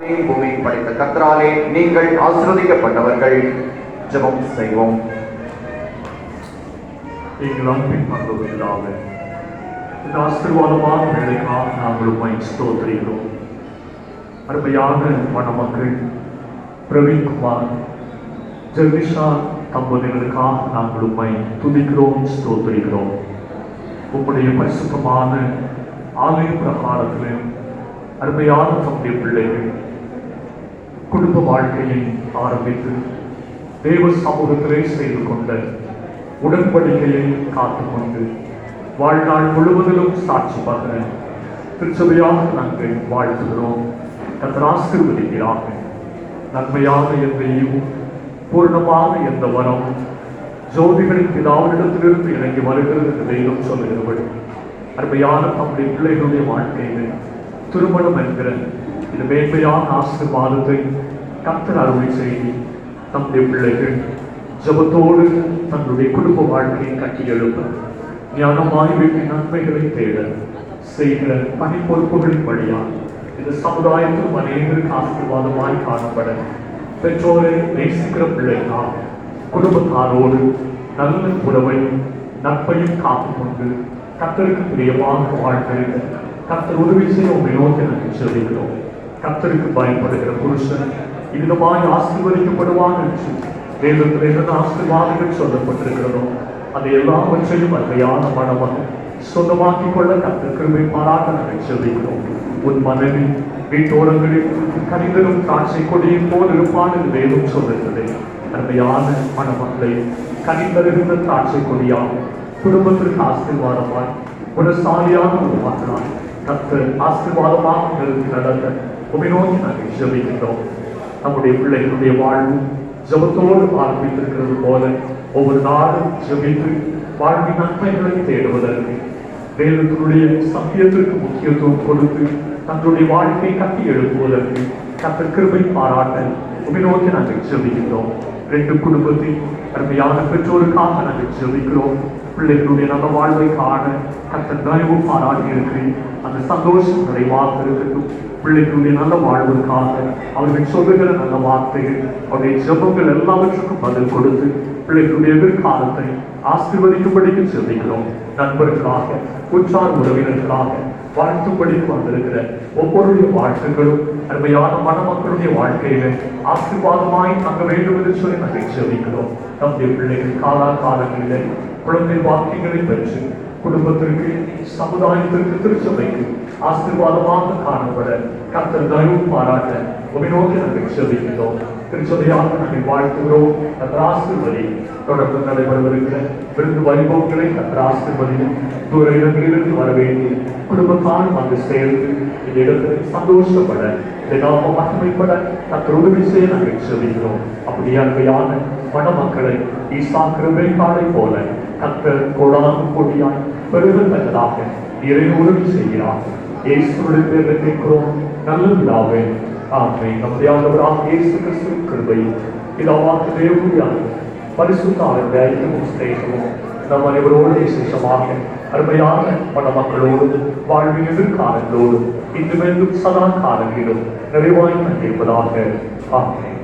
பூமி படைத்த கர்த்தராலே நீங்கள் ஆசீர்வதிக்கப்பட்டவர்கள். ஜெபம் செய்வோம். எங்கள் அன்பின் பண்புகளாக இந்த ஆசீர்வாதமான வேலைக்காக நாங்கள் உம்மை ஸ்தோத்திரிக்கிறோம். அருமையான மணமக்கள் பிரவீன்குமார், ஜெர்விஷா தம்பதிகளுக்காக நாங்கள் உம்மை துதிக்கிறோம், ஸ்தோத்திரிக்கிறோம். உம்முடைய பரிசுத்தமான ஆலய பிரகாரத்திலும் அருமையான தம்முடைய பிள்ளைகள் குடும்ப வாழ்க்கையை ஆரம்பித்து தேவ சமூகத்திலே செய்து கொண்ட உடன்படிக்கையை காத்துக்கொண்டு வாழ்நாள் முழுவதிலும் சாட்சி பகர திருச்சபையாக நாங்கள் வாழ்த்துகிறோம். கர்த்தர் ஆசீர்வதிக்கிறாக. நன்மையாக எந்த ஈவும் பூர்ணமான எந்த வரம் ஜோதிகளின் பிதாவினிடத்திலிருந்து இறங்கி வருகிறது என்று தெய்வம் சொல்லுகிறபடி அருமையான தம்முடைய பிள்ளைகளுடைய வாழ்க்கையில் திருமணம் என்கிற இந்த மேன்மையான ஆசீர்வாதத்தை கர்த்தர் அருளை செய்து தம்முடைய பிள்ளைகள் ஜபத்தோடு தங்களுடைய குடும்ப வாழ்க்கையை கட்டி எழுப்ப ஞானமாய் வீட்டின் நன்மைகளை தேட செய்கிற பணி பொறுப்புகளின் வழியாக இந்த சமுதாயத்திலும் அநேகருக்கு ஆசீர்வாதமாய் காணப்பட பெற்றோரை நேசிக்கிற பிள்ளைகளால் குடும்பத்தாரோடு நல்ல உறவையும் நட்பையும் காத்துக்கொண்டு கர்த்தருக்கு பிரியமாக வாழ்ந்திருக்க கர்த்தர் உதவி செய்ய உண்மை நோக்கி நாங்கள் சொல்லுகிறோம். கர்த்தருக்கு பயப்படுகிற புருஷன் இவ்விதமாய் ஆசீர்வதிக்கப்படுவான் என்று வேதத்தில் என்னென்ன ஆசீர்வாதங்கள் சொல்லப்பட்டிருக்கிறதோ அதை எல்லாவற்றையும் அருமையான மணமகன் சொந்தமாக்கிக் கொள்ள கர்த்தர் கிருபை பாராட்ட நாங்கள் சொல்லுகிறோம். உன் மனைவி வீட்டோரங்களில் கனிதரும் திராட்சை கொடியும் போல் இருப்பான் என்று வேதம் சொல்லுகிறது. அருமையான மணமக்களை கனிதருகின்ற திராட்சை கொடியாக குடும்பத்திற்கு ஆசீர்வாதமாய் குணசாலியான ஒரு மகனாய் கர்த்தர் ஆசீர்வாதமாக நடந்த உம்மை நோக்கி நாங்கள் ஜெபிக்கிறோம். நம்முடைய பிள்ளைகளுடைய வாழ்வு ஜபத்தோடு ஆரம்பித்திருக்கிறது போல ஒவ்வொரு நாளும் ஜெபித்து வாழ்வின் நன்மைகளை தேடுவதற்கு வேதத்தினுடைய சத்தியத்திற்கு முக்கியத்துவம் கொடுத்து தங்களுடைய வாழ்க்கையை கட்டி எழுப்புவதற்கு கர்த்தர் கிருபை பாராட்ட உம்மை நோக்கி நாங்கள் ஜெபிக்கிறோம். ரெண்டு குடும்பத்தில் அருமையான பெற்றோருக்காக நாங்கள் ஜெபிக்கிறோம். பிள்ளைகளுடைய நல்ல வாழ்வை காண கர்த்தர் தயவு பாராட்டி இருக்கிறேன். அந்த சந்தோஷம் நிறைவாக இருக்கட்டும். பிள்ளைகளுடைய நல்ல வாழ்வுக்காக அவர்கள் சொல்லுகிற நல்ல வார்த்தைகள் அவருடைய ஜெபங்கள் எல்லாவற்றுக்கும் பதில் கொடுத்து பிள்ளைகளுடைய எதிர்காலத்தை ஆசீர்வதிக்கும்படிக்கு ஜெபிக்கிறோம். நண்பர்களாக உற்றார் உறவினர்களாக வாழ்த்தும்படிக்கு வந்திருக்கிற ஒவ்வொருடைய வாழ்த்துக்களும் அருமையான மணமக்களுடைய வாழ்க்கையில ஆசீர்வாதமாய் தங்க வேண்டும் என்று சொல்லி நாங்கள் ஜெபிக்கிறோம். நம்முடைய பிள்ளைகள் காலங்களிலே குழந்தை வாக்கியங்களை பெற்று குடும்பத்திற்கு சமுதாயத்திற்கு திருச்சபைக்கு ஆசீர்வாதமாக காணப்பட கர்த்தர் தயவு பாராட்ட உம்மை நோக்கி நாங்கள் ஜெபிக்கிறோம். திருச்சபையாக நாங்கள் வாழ்த்துகிறோம். கர்த்தர் ஆசீர்வதி. தொடர்ந்து நடைபெறவிருக்கிற விருந்து வைபவங்களை கர்த்தர் ஆசீர்வதியும். தூர இடங்களிலிருந்து வர வேண்டிய குடும்பத்தாரும் வந்து சேர்ந்து இந்த இடத்தில் சந்தோஷப்பட இதை நாம மகிமைப்பட கர்த்தர் உதவி செய்ய நாங்கள் ஜெபிக்கிறோம். அப்படியே அருமையான மணமக்களை ஈசா கிருபைக்காலை போல கர்த்தர் கோடான கொடியாய் பெருகத்தக்கதாக இறை உதவி செய்கிறார். இயேசுவின் பேரில் கேட்கிறோம் நல்ல பிதாவே, ஆமென். நம்முடைய ஆண்டவராகிய இயேசு கிறிஸ்துவின் கிருபையும் பிதாவாகிய தேவனுடைய பரிசுத்த ஆவியுடைய ஐக்கியமும் சிநேகமும் நம் அனைவரோடு விசேஷமாக அருமையான மணமக்களோடு வாழ்வின் எதிர்காலங்களோடு இன்றுமென்றும் சதா காலங்களிலும் நிறைவாய் இருப்பதாக. ஆமென்.